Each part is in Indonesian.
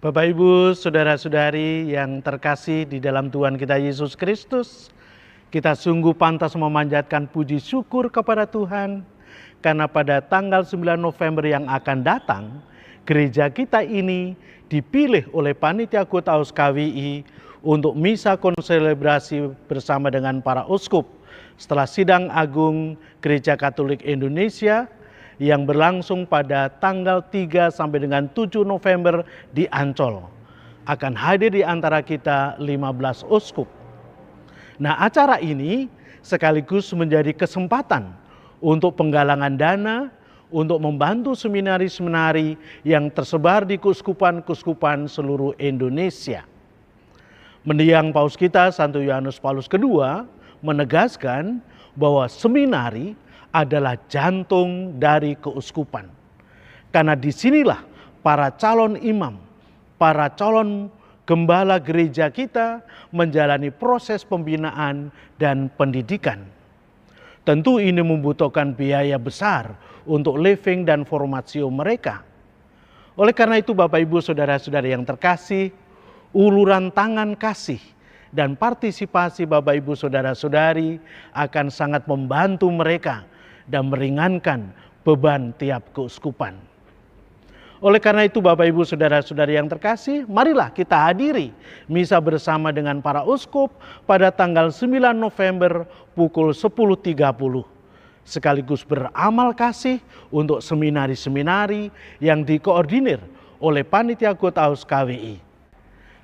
Bapak, Ibu, saudara-saudari yang terkasih di dalam Tuhan kita Yesus Kristus, kita sungguh pantas memanjatkan puji syukur kepada Tuhan karena pada tanggal 9 November yang akan datang, gereja kita ini dipilih oleh Panitia Kota KWI untuk misa konselebrasi bersama dengan para uskup setelah Sidang Agung Gereja Katolik Indonesia yang berlangsung pada tanggal 3 sampai dengan 7 November di Ancol. Akan hadir di antara kita 15 uskup. Nah, acara ini sekaligus menjadi kesempatan untuk penggalangan dana untuk membantu seminari-seminari yang tersebar di keuskupan-keuskupan seluruh Indonesia. Mendiang Paus kita Santo Yohanes Paulus II menegaskan bahwa seminari adalah jantung dari keuskupan. Karena disinilah para calon imam, para calon gembala gereja kita menjalani proses pembinaan dan pendidikan. Tentu ini membutuhkan biaya besar untuk living dan formatio mereka. Oleh karena itu Bapak Ibu Saudara-saudari yang terkasih, uluran tangan kasih dan partisipasi Bapak Ibu Saudara-saudari akan sangat membantu mereka dan meringankan beban tiap keuskupan. Oleh karena itu Bapak Ibu Saudara-saudari yang terkasih, marilah kita hadiri misa bersama dengan para uskup pada tanggal 9 November pukul 10.30. Sekaligus beramal kasih untuk seminari-seminari yang dikoordinir oleh Panitia Kota KWI.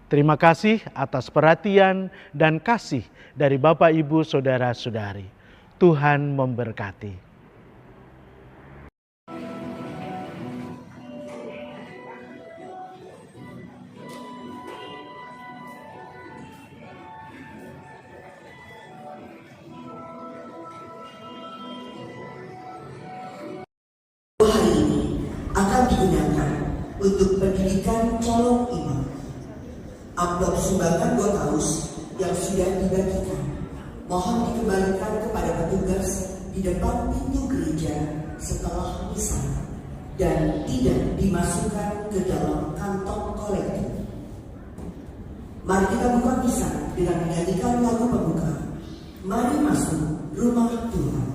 Terima kasih atas perhatian dan kasih dari Bapak Ibu Saudara-saudari. Tuhan memberkati. Hari ini akan digunakan untuk pendidikan calon imam. Amplop sumbangan Gotaus yang sudah dibagikan mohon dikembalikan kepada petugas di depan pintu gereja setelah misa dan tidak dimasukkan ke dalam kantong kolektif. Mari kita buka misa dengan menyanyikan lagu pembuka. Mari masuk rumah Tuhan.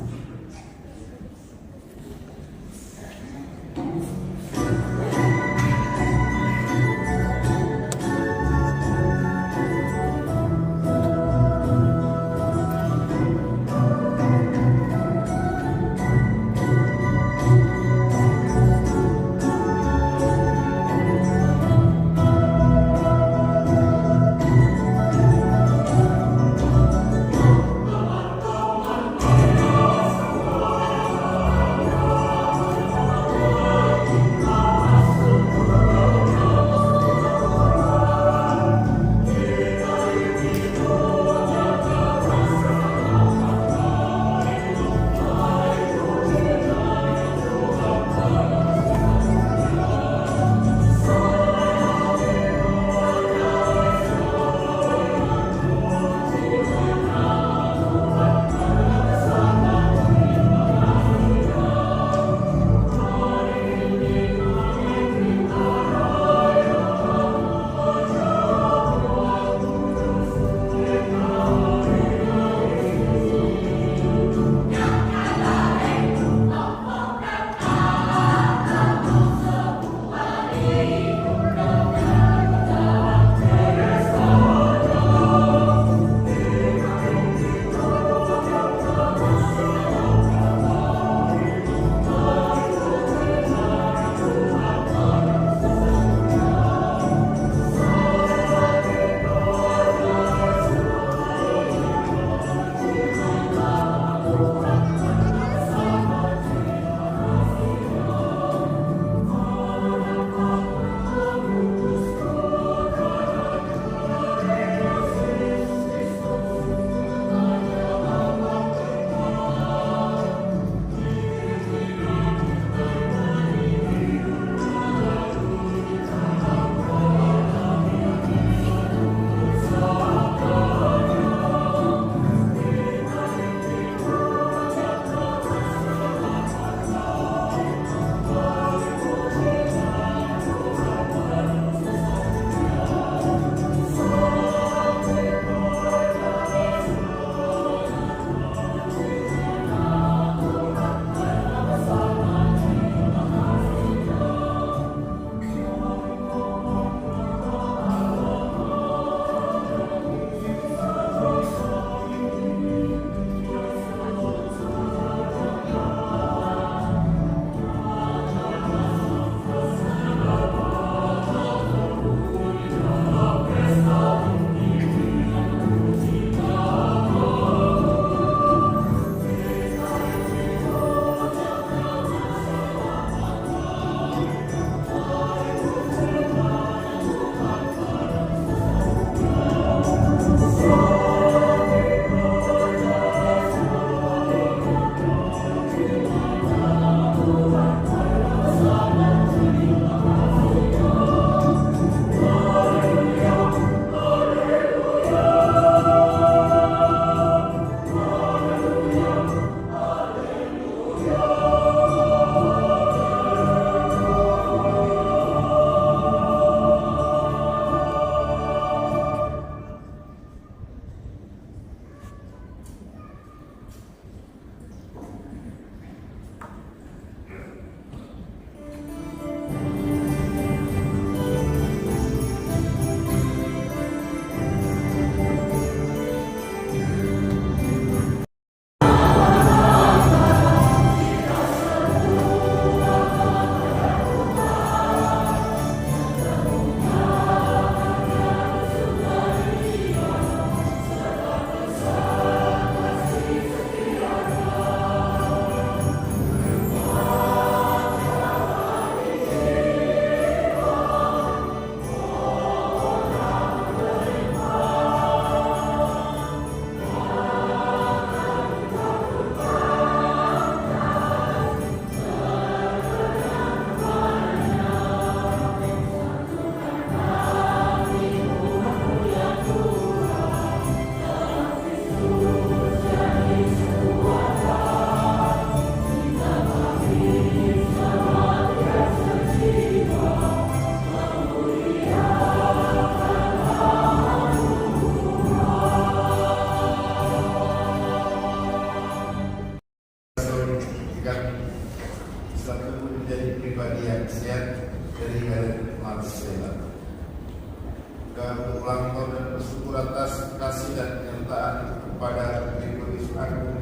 dan ulang tahun dan bersyukur atas kasih dan penyertaan kepada Tribunus Agung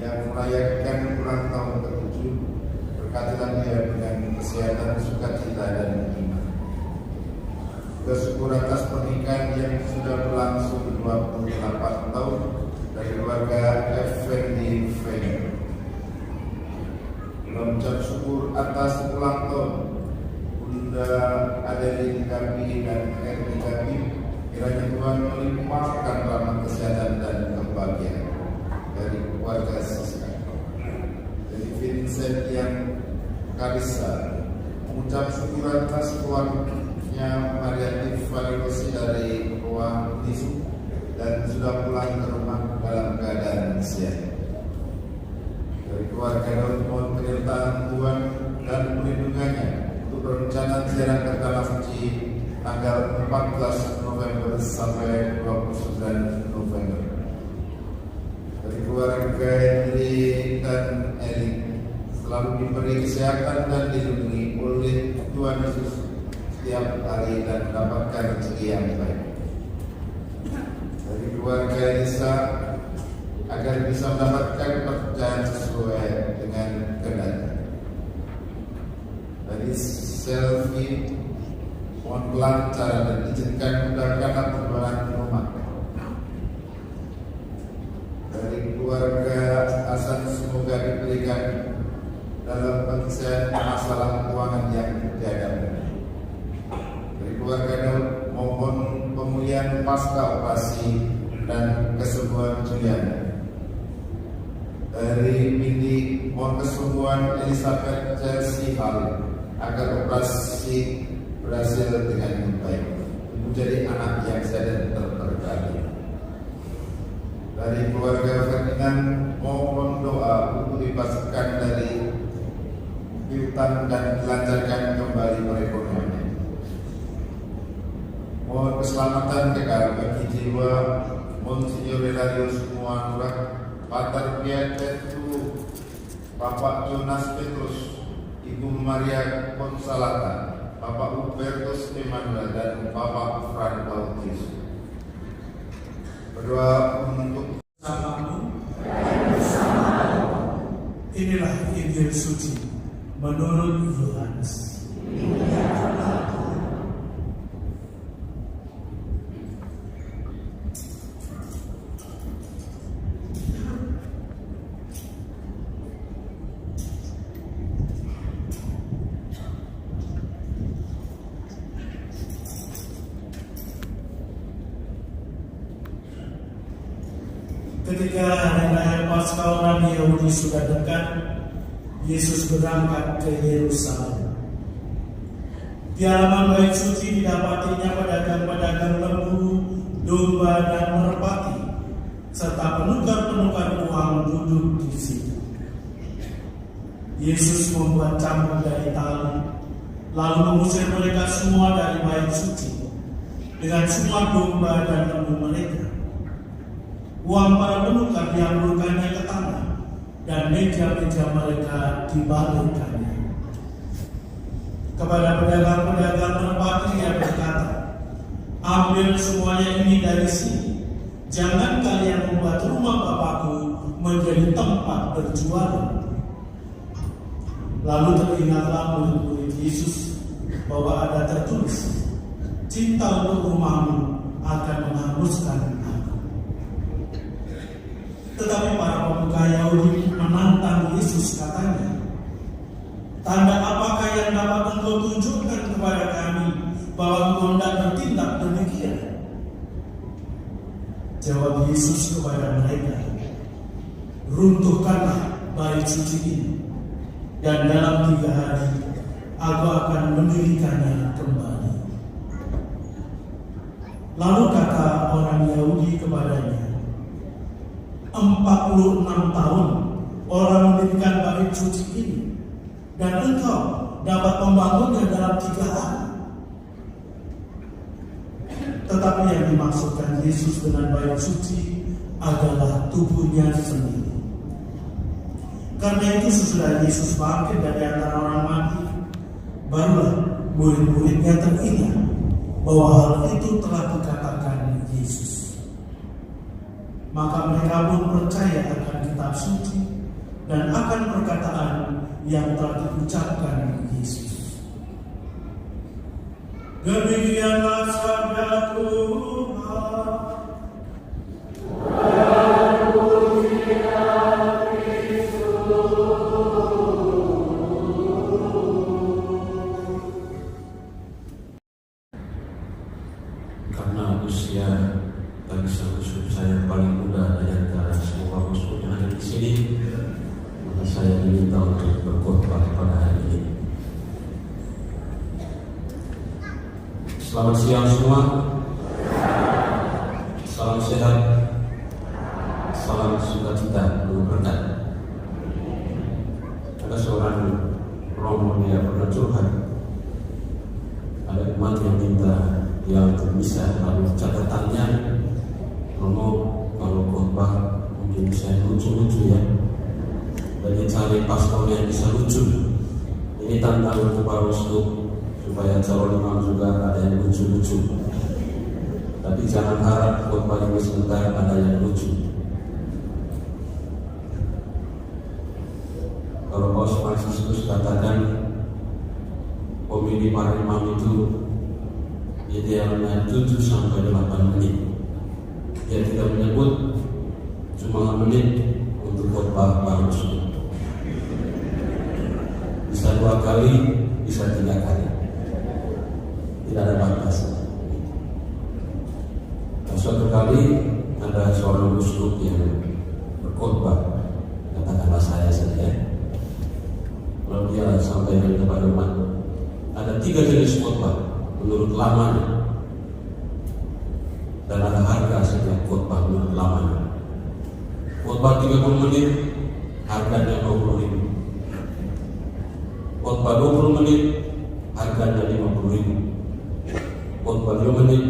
yang merayakan ulang tahun ke-7. Berkatilah dia dengan kesehatan, sukacita, dan iman. Bersyukur atas pernikahan yang sudah berlangsung 28 tahun dari keluarga Effendi Fenger. Mengucap syukur atas ulang tahun Bunda Adeline Gabi dan Erni Gabi. Kiranya Tuhan melimpahkan rahmat kesehatan dan kebahagiaan dari keluarga Siska. Dari Vincent yang Karissa mengucap syukur atas keluarganya Maria Tifarilosi dari Ruang Nisu dan sudah pulang ke rumah dalam keadaan sehat. Dari keluarga Daud mohon penyertaan Tuhan dan perlindungannya untuk rencana ziarah ke Tanah Suci tanggal 14 November sampai 29 November. Dari keluarga Henry dan Erik selalu diberi kesehatan dan dilindungi oleh Tuhan Yesus setiap hari dan mendapatkan rezeki yang baik. Dari keluarga Elisa agar bisa mendapatkan pekerjaan sesuai dengan kehendaknya. Dari Selfie mohon kelancaran dan izinkan mudahkan perjalanan rumah. Dari keluarga Hasan semoga diberikan dalam penyelesaian masalah keuangan yang dihadapi. Dari keluarga Daud mohon pemulihan pasca operasi dan kesembuhan Juliana. Dari Bindi mohon kesembuhan Elizabeth Chelsea Hall agar operasi berhasil dengan baik menjadi anak yang sehat dan terberkati. Dari keluarga Ferdinand mohon doa untuk dibebaskan dari piutang dan dilancarkan kembali perekonomian. Mohon keselamatan kekal bagi jiwa Monsignor Relario semua Nurah, Pater Pietro, Bapak Jonas Petrus, Ibu Maria Consolata, Bapak Hubertus Emanuel, dan Bapak Fran Bautis. Berdoa untuk inilah Injil suci menurut Yohanes. Ketika hari raya Paskah orang Yahudi sudah dekat, Yesus berangkat ke Yerusalem. Di halaman bait suci didapatinya pedagang-pedagang lembu, domba, dan merpati, serta penukar-penukar uang duduk di situ. Yesus membuat cambuk dari tali, lalu mengusir mereka semua dari bait suci dengan semua domba dan lembu mereka. Uang para penukar diamburkannya ke tanah, dan meja-meja mereka dibalikkannya. Kepada pedagang-pedagang merpati ia berkata, ambil semuanya ini dari sini. Jangan kalian membuat rumah Bapakku menjadi tempat berjualan. Lalu teringatlah murid-murid Yesus bahwa ada tertulis, cinta untuk rumahmu akan menghanguskan aku. Tetapi para pemuka Yahudi menantang Yesus, katanya, tanda apakah yang dapat engkau tunjukkan kepada kami bahwa engkau tidak bertindak demikian? Jawab Yesus kepada mereka, runtuhkanlah bait suci ini, dan dalam 3 hari aku akan mendirikannya kembali. Lalu kata orang Yahudi kepadanya, 46 tahun orang mendirikan bait suci ini, dan engkau dapat membangunnya dalam 3 hari. Tetapi yang dimaksudkan Yesus dengan bait suci adalah tubuhnya sendiri. Karena itu sesudah Yesus bangkit dari antara orang mati, barulah murid-muridnya teringat bahwa hal itu telah dikatakan Yesus. Maka mereka pun percaya akan kitab suci dan akan perkataan yang telah diucapkan Yesus. Demikianlah sabda Tuhan. Karena usia bagi saudara saya paling muda dari antara semua bosku yang ada di sini, maka saya diminta untuk berkhotbah pada hari ini. Selamat siang semua. Salam sehat. Salam sukacita penuh berkat. Ada seorang romo yang pernah curhat. Ada umat yang minta dia untuk bisa, lalu catatannya, romo kalau khotbah mungkin bisa lucu-lucu ya. Jadi cari pastor yang bisa lucu. Ini tantangan untuk Pak Rustuk supaya calon imam juga ada yang lucu-lucu. Tapi jangan harap khotbah ini sebentar ada yang lucu. Kalau Paus Fransiskus katakan pemilih para imam itu idealnya 7 sampai 8 menit. Dia tidak menyebut cuma menit untuk khotbah Pak Rustuk. Bisa 2 kali, bisa 3 kali. Tidak ada batas. Suatu kali ada seorang uskup yang berkhotbah, katakanlah saya saja. Lalu dia sampaikan kepada umat, ada 3 jenis khotbah menurut lamanya, dan ada harga setiap khotbah menurut lamanya. Khotbah 30 menit harganya 20.000. Khotbah 20 menit harganya 50.000. Khotbah 2 menit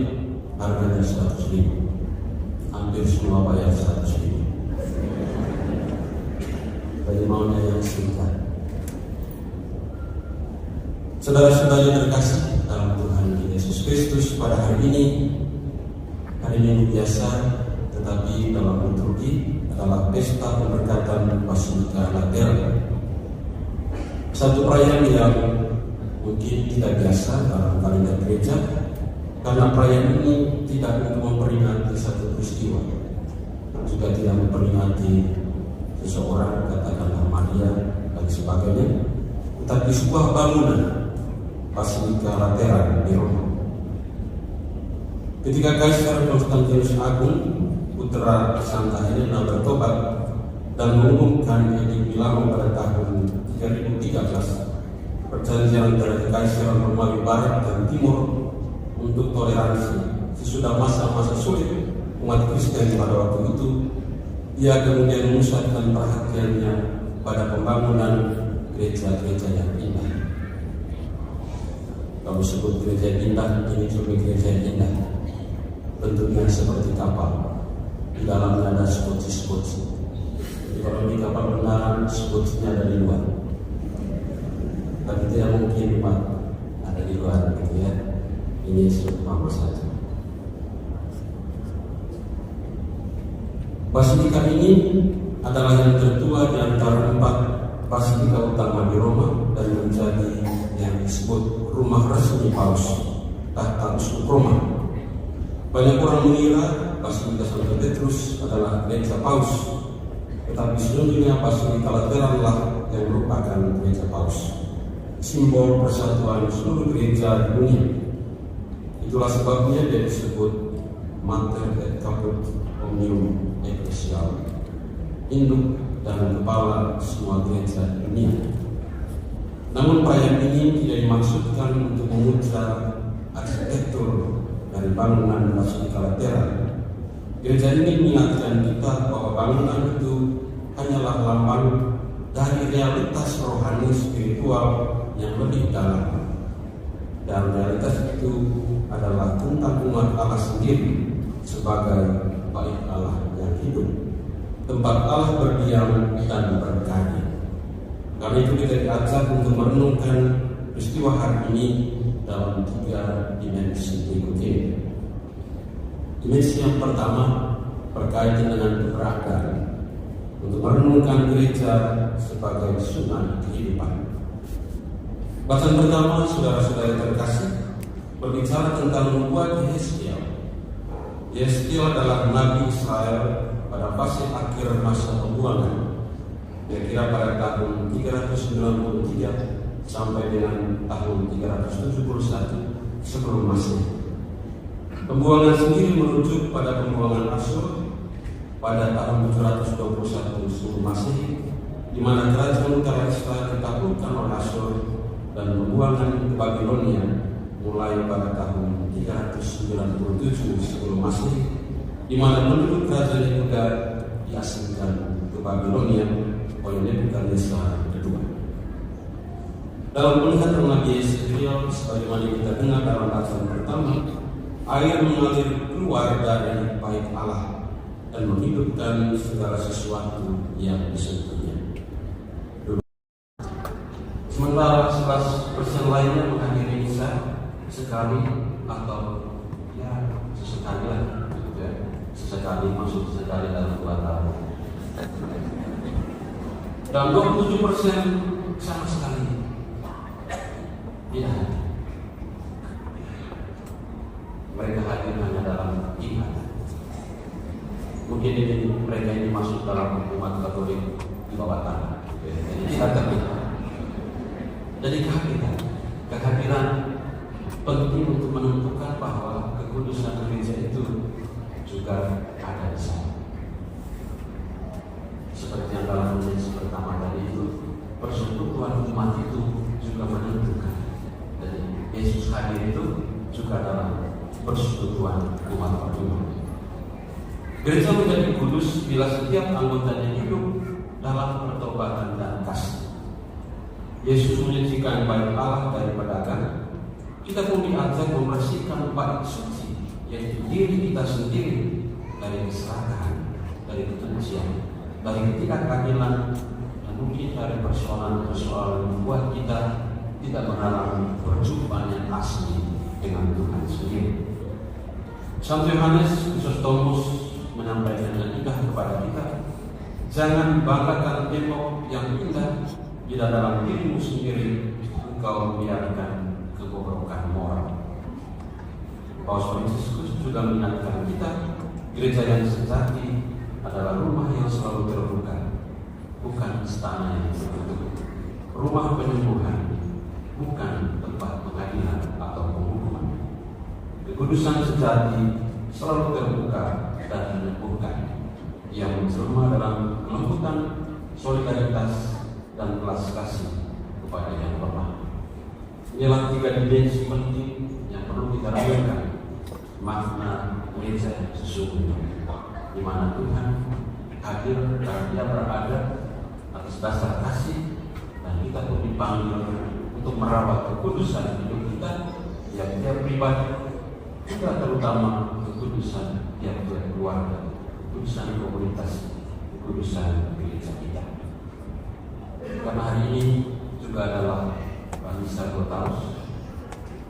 harganya 100.000. Hampir semua bayar 100.000. Bagi maunya yang singkat. Saudara-saudara yang terkasih dalam Tuhan Yesus Kristus, pada hari ini biasa, tetapi dalam liturgi adalah pesta pemberkatan Basilika Lateran. Satu perayaan yang mungkin tidak biasa dalam kalender gereja, karena perayaan ini tidak untuk memperingati satu peristiwa, juga tidak memperingati seseorang, katakanlah Maria dan sebagainya, tetapi sebuah bangunan Basilika Lateran di Roma. Ketika Kaisar Konstantinus Agung, putra Santa Helena, bertobat dan mengumumkan Edikt Milano pada tahun 2013, perjanjian antara Kaisar Romawi Barat dan Timur untuk toleransi sesudah masa-masa sulit umat Kristen pada waktu itu, ia kemudian memusatkan perhatiannya pada pembangunan gereja-gereja yang indah. Kalau sebut gereja indah, ini juga gereja indah. Bentuknya seperti kapal, di dalamnya ada skoci-skoci. Jadi kalau di kapal benaran, skocinya ada di luar. Tapi tidak mungkin Pak ada di luar, gitu ya. Ini seumpama saja. Basilika ini adalah yang tertua di antara 4 basilika utama di Roma dan menjadi yang disebut rumah resmi Paus, tahta uskup Roma. Banyak orang mengira Basilika Santo Petrus adalah gereja Paus, tetapi sesungguhnya Basilika Lateranlah yang merupakan gereja Paus, simbol persatuan seluruh gereja di dunia. Itulah sebabnya dia disebut Mater et Caput Omnium Ecclesiae, induk dan kepala semua gereja di dunia. Namun perayaan ini tidak dimaksudkan untuk memuja arsitektur dari bangunan Basilika Lateran. Gereja ini mengingatkan kita bahwa bangunan itu hanyalah lambang dari realitas rohani spiritual yang lebih dalam. Dan realitas itu adalah tentang umat Allah sendiri sebagai bait Allah yang hidup, tempat Allah berdiam dan berkarya. Karena itu kita diajak untuk merenungkan peristiwa hari ini dalam 3 dimensi berikut ini. Dimensi yang pertama berkaitan dengan keberadaan untuk merenungkan gereja sebagai zona kehidupan. Bacaan pertama, saudara-saudara terkasih, berbicara tentang nubuat Yehezkiel. Yehezkiel adalah nabi Israel pada fase akhir masa pembuangan, kira-kira pada tahun 393 sampai dengan tahun 371 sebelum Masehi. Pembuangan sendiri merujuk pada pembuangan Asyur pada tahun 721 sebelum Masehi, di mana kerajaan utara Israel ditaklukkan oleh Asyur, dan pembuangan ke Babilonia mulai pada tahun 397 sebelum Masehi, di mana penduduk kerajaan Yehuda diasingkan ke Babilonia oleh Nebukadnezar kedua. Dalam melihat Nabi Yehezkiel, sebagaimana kita dengar dalam bacaan pertama, air mengalir keluar dari bait Allah dan menghidupkan segala sesuatu yang disentuhnya. Sementara 11% lainnya mengakhiri misa sekali atau ya sesekali lah, gitu ya. Sesekali, maksud sekali dalam 2 tahun. Dan 27% sama sekali tidak. Mereka hadir hanya dalam iman. Mungkin ini mereka ini masuk dalam umat Katolik di bawah tanah. Jadi tidak terlihat. Jadi kehadiran penting untuk menentukan bahwa kekudusan gereja itu juga ada di sana. Seperti yang dalam dimensi pertama tadi itu, persekutuan umat itu juga menentukan. Jadi Yesus hadir itu juga dalam persekutuan umat. Gereja menjadi kudus bila setiap anggotanya hidup dalam pertobatan dan kasih. Yesus menyucikan bait Allah dari pedagang. Kita pun diajak membersihkan bait suci, yaitu diri kita sendiri, dari keserakahan, dari kebencian, dari ketidakadilan, dan mungkin dari persoalan-persoalan yang membuat kita tidak mengalami perjumpaan yang asli dengan Tuhan sendiri. Santo Yohanes Chrysostomus menyampaikan nasihat kepada kita, jangan banggakan tembok yang indah bila dalam dirimu sendiri engkau membiarkan kebobrokan moral. Paus Fransiskus juga mengingatkan kita, gereja yang sejati adalah rumah yang selalu terbuka, bukan istana yang tertutup, rumah penyembuhan, bukan tempat pengadilan atau penghukuman. Kekudusan sejati selalu terbuka dan menyembuhkan, yang menjelma dalam kelembutan, solidaritas, dan belas kasih kepada yang lemah. Inilah 3 dimensi penting yang perlu kita renungkan makna gereja sesungguhnya, di mana Tuhan hadir dan Dia berada atas dasar kasih, dan kita pun dipanggil untuk merawat kekudusan hidup kita, yang tiap pribadi, juga terutama kekudusan tiap-tiap keluarga, kekudusan komunitas, kekudusan gereja kita. Karena hari ini juga adalah Misa Gotaus,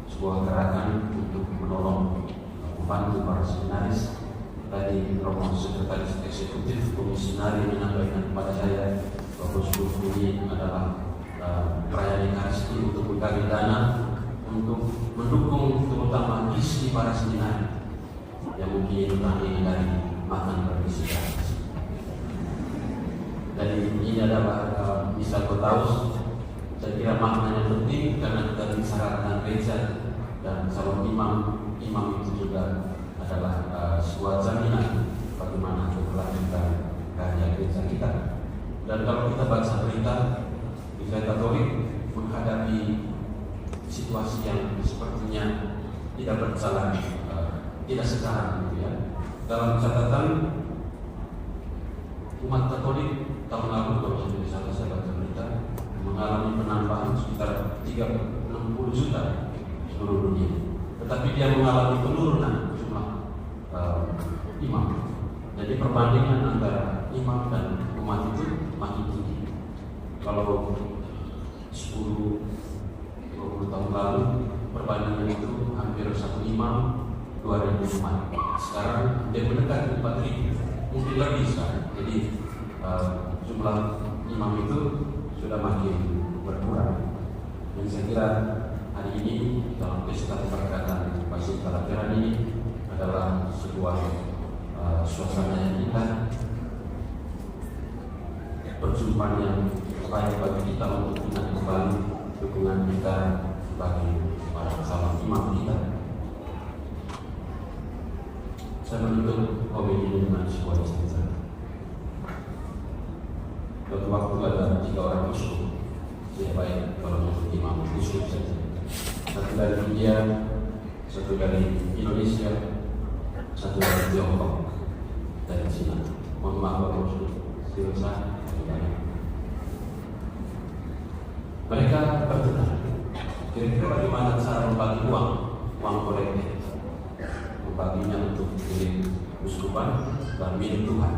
sebuah gerakan untuk menolong, membantu para seminaris. Tadi Romo Sekretaris Eksekutif Komisionari menyampaikan kepada saya bahwa 10 ini adalah perayaan Ekaristi untuk mencari dana untuk mendukung terutama visi para seminari yang mungkin terdiri dari makan berisi gratis. Jadi ini adalah Misa Gotaus. Saya kira maknanya penting karena kita bicara tentang gereja, dan calon imam itu juga adalah sebuah jaminan bagaimana keberlanjutan karya gereja kita. Dan kalau kita baca berita, Gereja Katolik menghadapi situasi yang sepertinya tidak berjalan, tidak sekarang, gitu ya. Dalam catatan umat Katolik tahun lalu, kalau saya baca berita, mengalami penambahan sekitar 60 juta seluruh dunia. Tetapi dia mengalami penurunan jumlah imam. Jadi perbandingan antara imam dan umat itu makin tinggi. Kalau 10-20 lalu perbandingan itu hampir 1 imam 2.000 umat. Sekarang dia mendekati 4.000, mungkin lebih sekarang. Jadi jumlah imam itu sudah makin berkurang. Dan saya kira hari ini dalam pesta keberkatan Basilika Lateran ini adalah sebuah suasana yang indah, perjumpaan yang baik bagi kita untuk ingat kembali dukungan kita bagi para calon imam kita. Saya menutup homili ini dengan sebuah cerita. Suatu waktu ada 3 orang uskup, ya baik kalau untuk imam uskup saja. Satu dari India, satu dari Indonesia, satu dari Tiongkok, dari Cina. Mohon maaf Bapak Uskup, silahkan. Mereka bertanya, kira-kira bagaimana cara membagi uang kolektif, membaginya untuk milik uskupan dan milik Tuhan?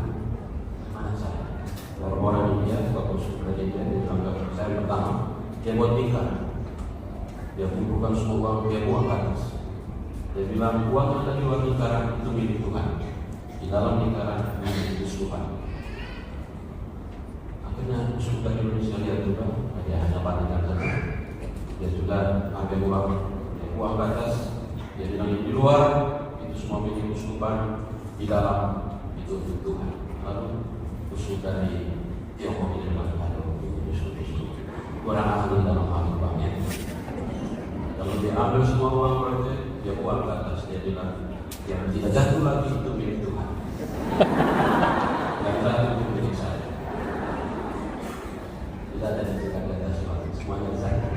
Mana cara? Orang-orang India, Bapak Uskup dari India, dia bilang, saya pertama, dia buat lingkaran. Dia kumpulkan semua uang, dia buang ke atas. Dia bilang, uang yang ada di luar lingkaran itu milik Tuhan, di dalam lingkaran milik uskupan. Akhirnya uskup dari Indonesia lihat juga, dia hanya bandingkan saja. Dia juga ambil uang ke atas. Dia bilang di luar itu semua milik uskupan, di dalam itu untuk Tuhan. Lalu uskup dari Tiongkok ini bilang, aduh, uskup kurang ahli dalam hal uangnya. Kalau dia ambil semua uang mereka, dia buang ke atas. Dia bilang, yang tidak jatuh lagi itu milik Tuhan. Yang jatuh itu milik saya. Tidak ada yang di atas semuanya saya.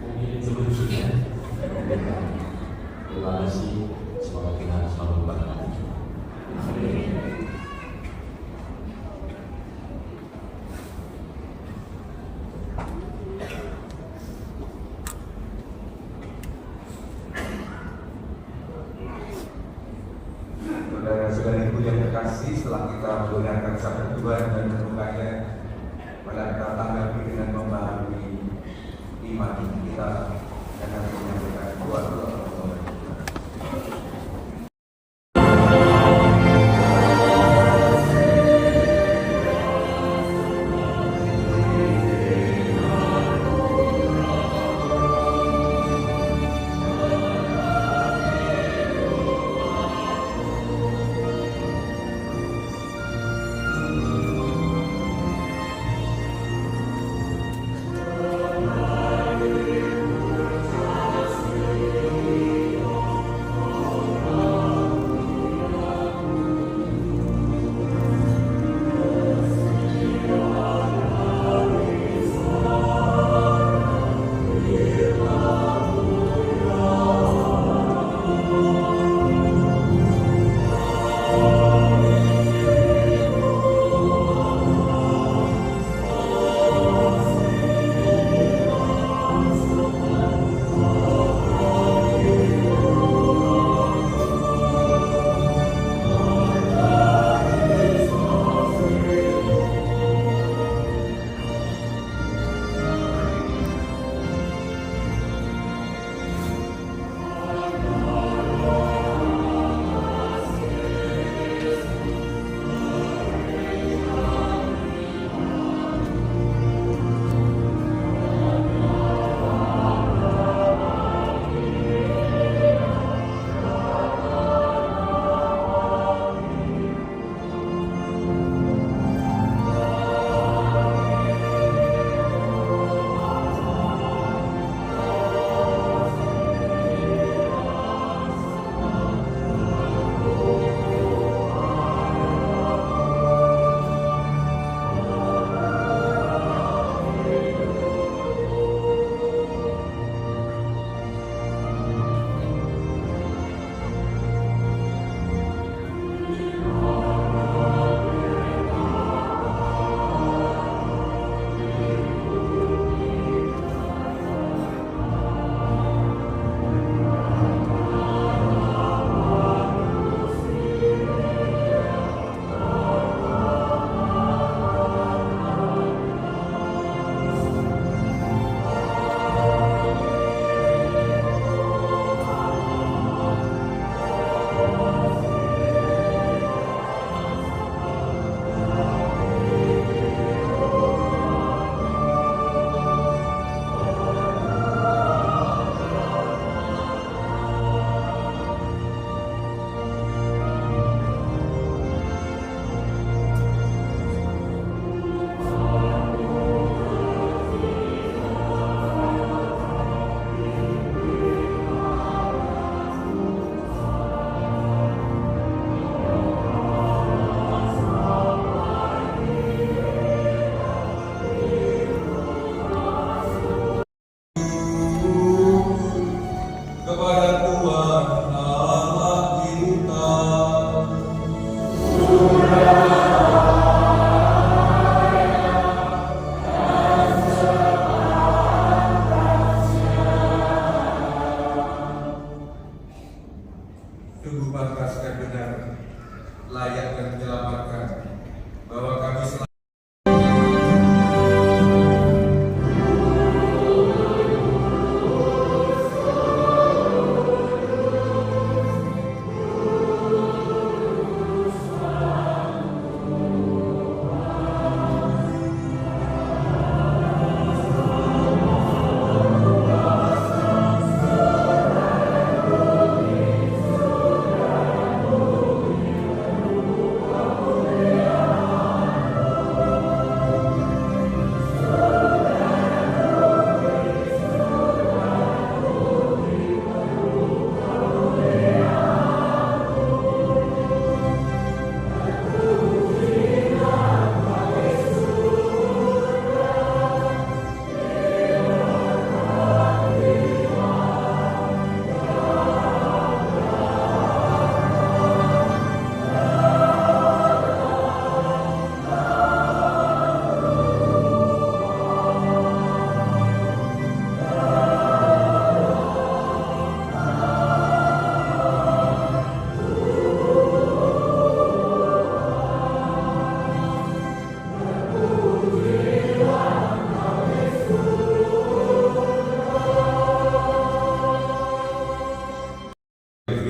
Mungkin itu berikutnya. Terima kasih. Semoga kita selalu berbahagia. Saudara-saudariku yang terkasih, setelah kita mendengarkan sabda Tuhan dan merenungkannya, mari kita tanggapi dengan memahami iman kita akan menyampaikan doa.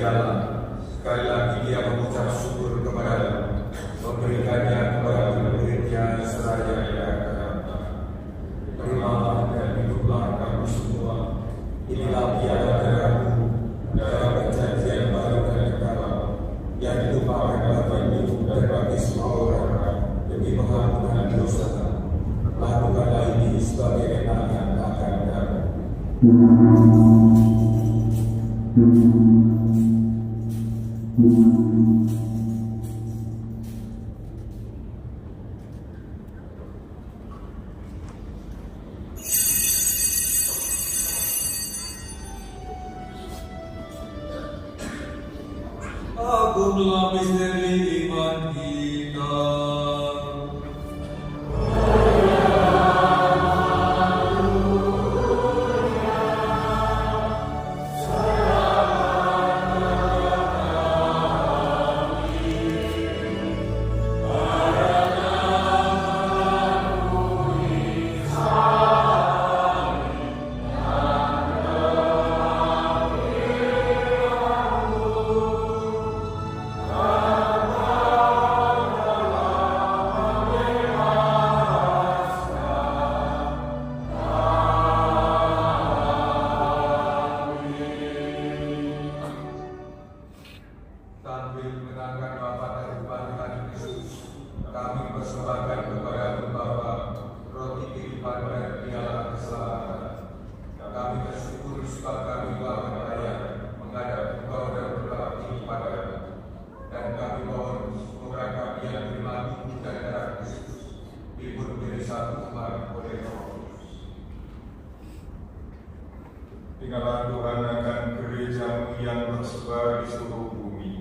berjalan. Sekali lagi dia mengucap syukur kepada memberikannya kepada murid-muridnya seraya ia kata, terimalah dan hiduplah kamu semua. Inilah piala darahku, darah perjanjian baru dan kekal, yang ditumpahkan bagimu dan bagi semua orang demi pengampunan dosa. Lakukanlah ini sebagai kenangan akan darah. Agunglah misteri iman kita. Sambil mengenangkan wafat dan kebangkitan Yesus, kami persembahkan kepada Bapa roti kehidupan dan piala keselamatan. Kami bersyukur sebab kami telah berjaya menghadap Engkau dan berbakti kepada-Mu. Dan kami mohon semoga kami yang terima tubuh dan darah Kristus hibur menjadi satu umat oleh Roh Kudus. Tinggallah Tuhan akan gereja-Mu yang tersebar di seluruh bumi,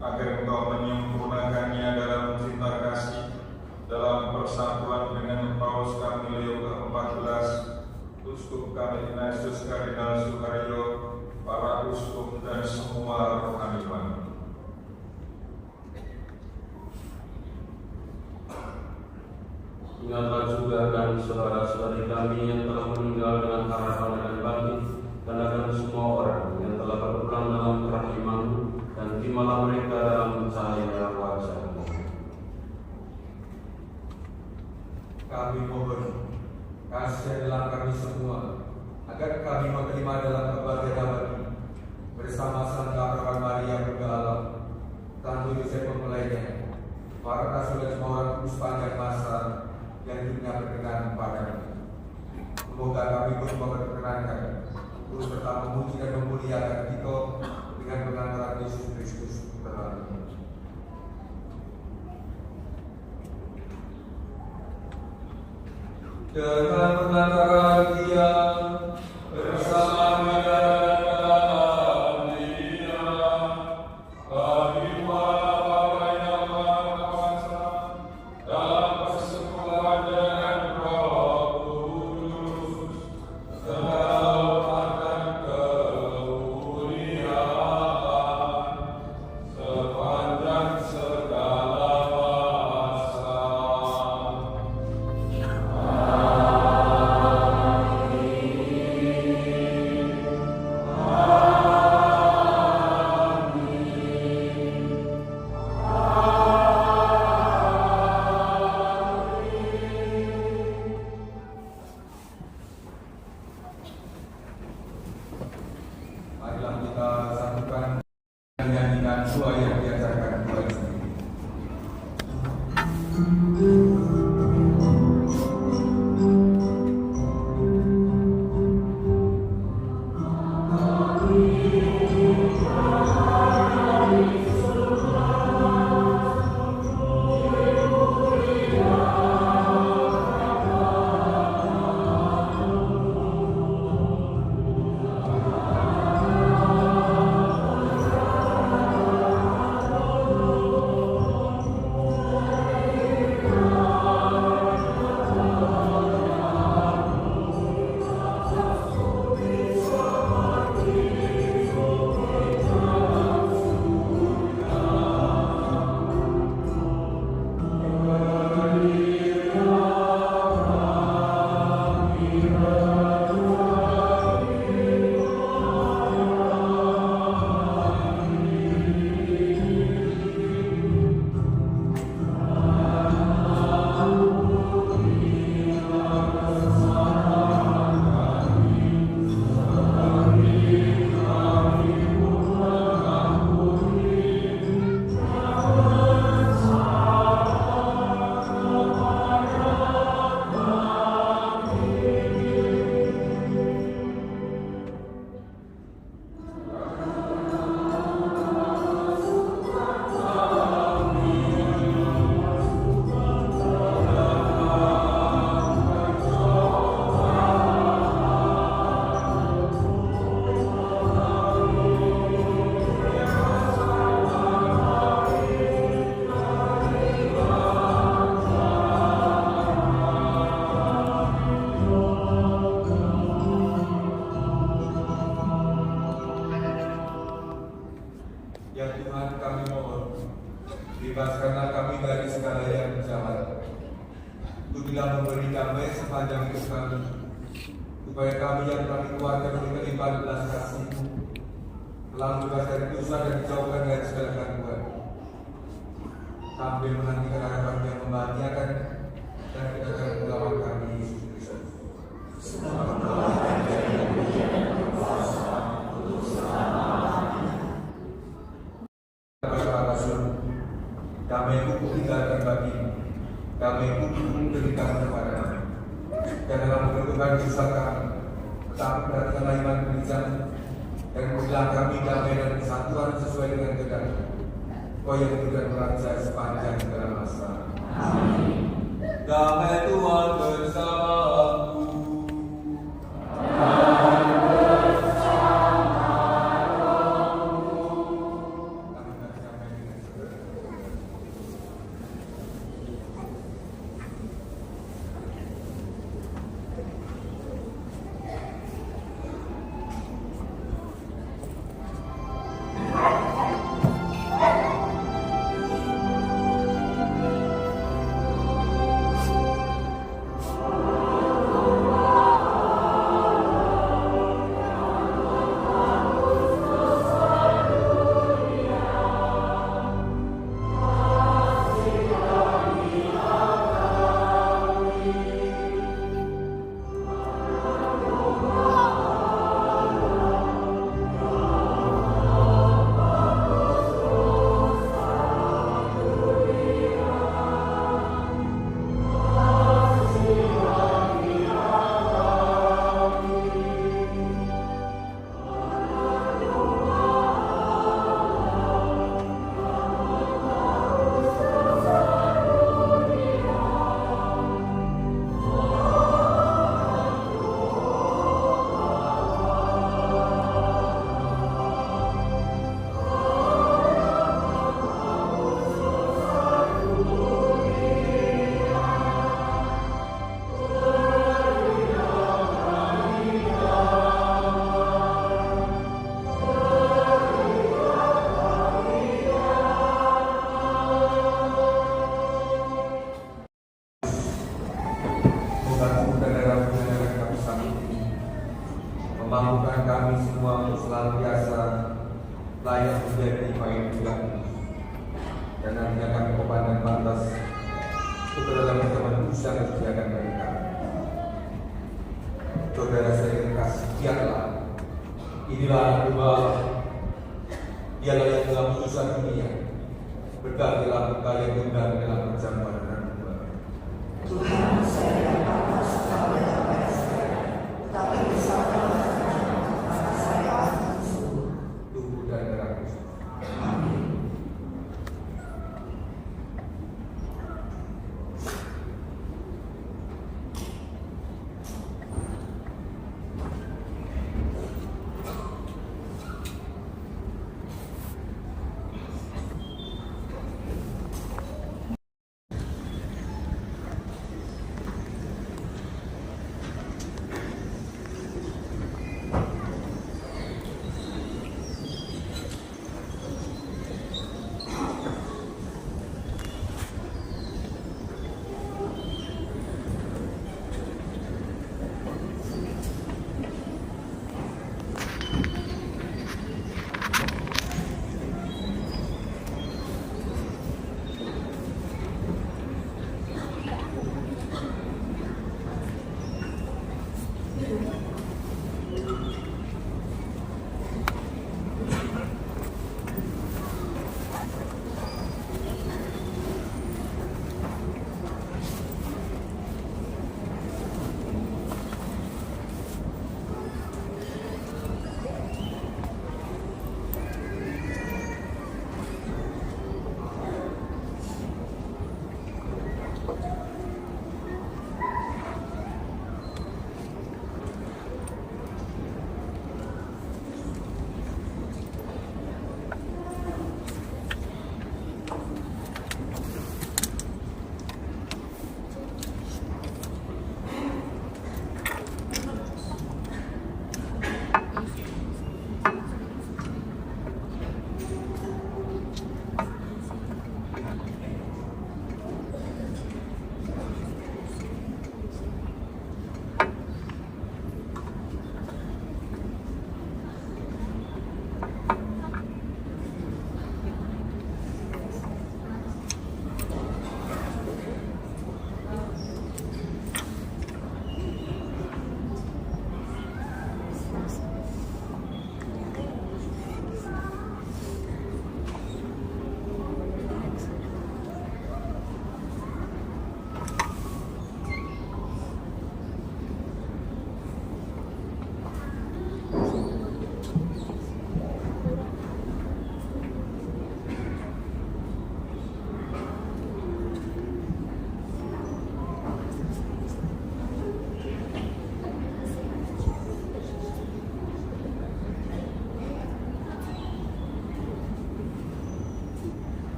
agar Engkau menyempurnakannya dalam cinta kasih, dalam persatuan dengan Paus kami Leo ke-14, Uskup kami Ignatius Kardinal Suharyo, para uskup dan semua rohaniwan. Ingatlah juga akan saudara-saudari kami yang telah meninggal dengan harapan akan bangkit, dan akan semua orang yang telah berpulang dalam terang iman-Mu, dan terimalah mereka dalam cahaya wajah-Mu. Kami mohon kasihilah kami semua, agar kami menerima dalam kebahagiaan abadi bersama Santa Perawan Maria Bunda Santo Yosef Pembelainya, para rasul dan semua orang kudus sepanjang masa yang hidupnya berkenan padamu. Semoga kami pun memperkenankan terus serta memuji dan memuliakan kita dengan pengantaran Yesus Kristus Putra-Mu. Dengan pengantaran Dia bersama Amin. Bebaskanlah kami dari segala yang jahat. Tujulah memberi damai sepanjang hidup kami, supaya kami yang telah dikeluarkan oleh kelimpahan belas kasih-Mu telah bebas dari dosa dan dijauhkan dari segala gangguan, sambil menantikan harapan yang membahagiakan dan kedatangan Tuhan kami Yesus Kristus. Damai-Mu kutinggalkan bagimu, damai-Mu kuberikan kepadamu. Janganlah memperlukan dosa kami, tetapi perhatikanlah iman gereja-Mu, dan berilah kami damai dan kesatuan sesuai dengan kehendak-Mu. Kau yang hidup dan meraja sepanjang segala masa. Amin. Damai Tuhan bersamaku. Memampukan kami semua untuk senantiasa layak menjadi pemain Tuhan, dan nantinya kami memandang pantas untuk dalam pertemuan usaha dan kesediaan dari kami. Saudara saya yang kasih, biarlah inilah doa, dialah yang telah menyusahkan dunia, berkatilah bekal yang undang dalam perjamuan dan Tuhan. Tuhan, saya tidak pantas sekali kepada saya, tetapi bersama maka saya akan sembuh. Tubuh dan darah Kristus. Amin.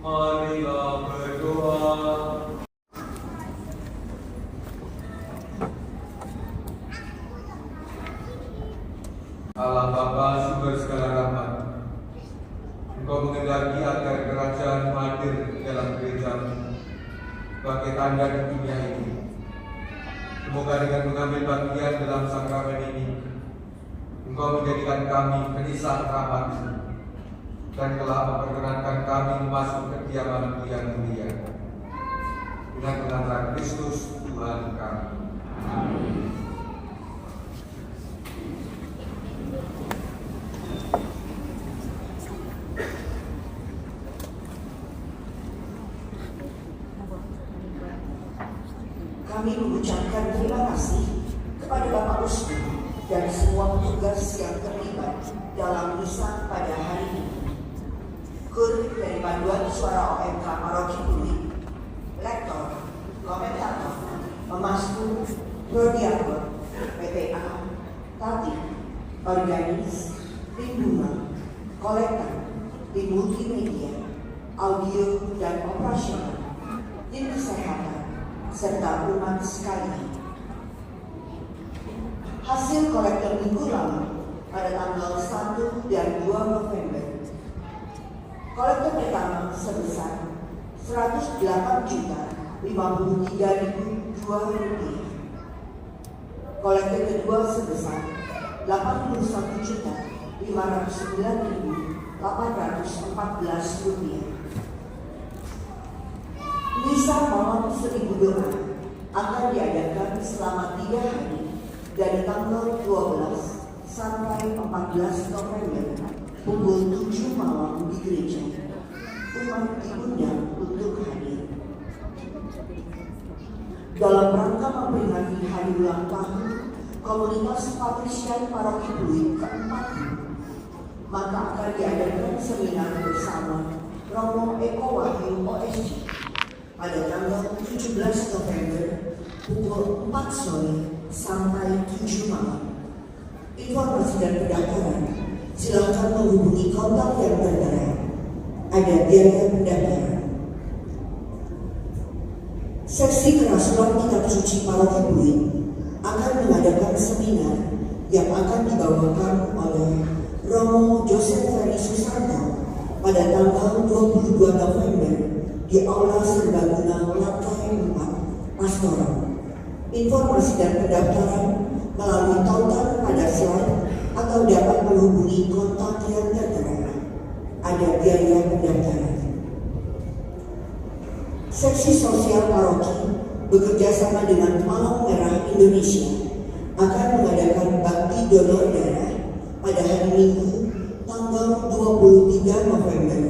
Marilah berdoa. Allah Bapa sumber segala rahmat, Engkau mengendaki agar kerajaan hadir dalam gereja-Mu sebagai tanda di dunia ini. Semoga dengan mengambil bagian dalam sakramen ini, Engkau menjadikan kami penisah rahmat-Mu dan telah memperkenankan kami masuk ke kediaman-Mu yang mulia. Dengan pengantaran Kristus Tuhan kami. Amin. Kami mengucapkan terima kasih kepada Bapak Uskup dan semua petugas yang terlibat dalam misa pada hari ini. Kur dari Paduan Suara OMK Paroki Pluit, Lektor, Komentator, Pemasmur, Prodiakon, PPA, Tatip, Organis, Tim Bunga, Kolektor, Tim Multimedia, Audio dan Operasional, Tim Kesehatan, serta umat sekalian. Hasil kolektor minggu lalu pada tanggal 1 dan 2 November, kolektor pertama sebesar Rp108.053.002, kolektor kedua sebesar Rp81.509.814. Misa malam 1000 doa akan diadakan selama 3 hari dari tanggal 12 sampai 14 November pukul 7 malam di gereja. Umat diundang untuk hadir. Dalam rangka memperingati hari ulang tahun komunitas Patrisian Paroki Pluit ke-4, maka akan diadakan seminar bersama Romo Eko Wahyu OSC pada tanggal 17 November pukul 4 sore sampai 7 malam. Informasi dan pendaftaran silakan menghubungi kontak yang tertera. Ada biaya pendaftaran. Seksi Kerasulan Kitab Suci Paroki Pluit akan mengadakan seminar yang akan dibawakan oleh Romo Joseph Ferry Susanto pada tanggal 22 November di Aula Serbaguna lantai 4 Pastoral. Informasi dan pendaftaran melalui tautan pada slide atau dapat menghubungi kontak yang tertera. Ada biaya pendaftaran. Seksi Sosial Paroki bekerja sama dengan Palang Merah Indonesia akan mengadakan bakti donor darah pada hari Minggu tanggal 23 November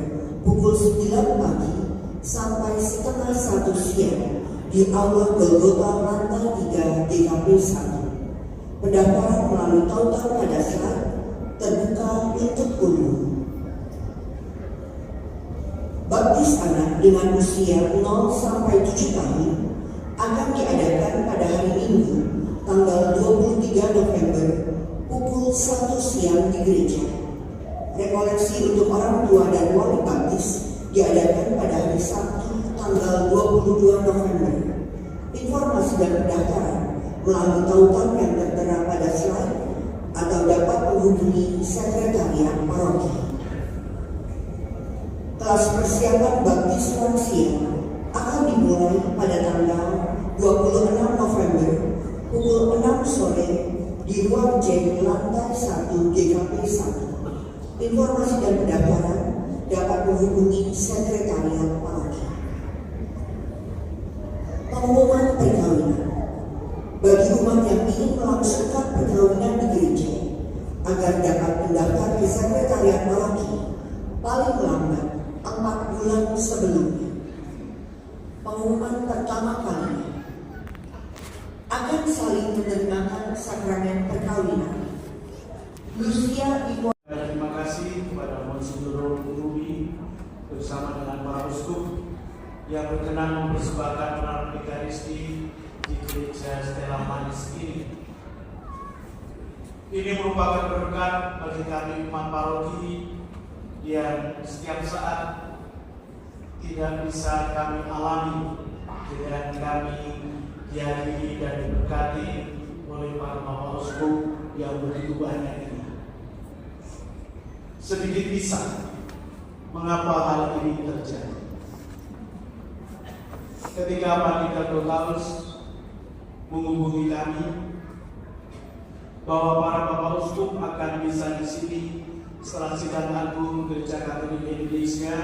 pukul 9 pagi sampai setengah 1 siang di Aula Golgota lantai 3 DKP 1. Pendaftaran melalui tautan pada slide terbuka untuk umum. Baptis anak dengan usia 0 sampai 7 tahun akan diadakan pada hari Minggu tanggal 23 November pukul 1 siang di gereja. Rekoleksi untuk orang tua dan wali baptis diadakan pada hari Sabtu tanggal 22 November. Informasi dan pendaftaran melalui tautan yang tertera pada slide atau dapat menghubungi sekretariat paroki. Kelas persiapan baptis lansia akan dimulai pada tanggal 26 November pukul 6 sore di ruang J lantai 1 GKP 1. Informasi dan pendaftaran dapat menghubungi sekretariat paroki. Pengumuman perkawinan bagi umat yang ingin melangsungkan perkawinan di gereja agar dapat mendaftar ke sekretariat paroki paling lambat 4 bulan sebelumnya. Pengumuman pertama kalinya akan saling menerima sakramen perkawinan. Lucia Ibu. Terima kasih kepada Monsignor Ruby bersama dengan para uskup yang berkenan mempersembahkan peran Ekaristi di Gereja Stella Maris ini. Ini merupakan berkat bagi kami umat paroki yang setiap saat tidak bisa kami alami dengan kami dihadiri dan diberkati oleh para Bapak Uskup yang begitu banyak ini. Sedikit kisah mengapa hal ini terjadi. Ketika Pak Paus menghubungi kami bahwa para Bapak Uskup akan bisa di sini setelah sidang agung Gereja Katolik Indonesia,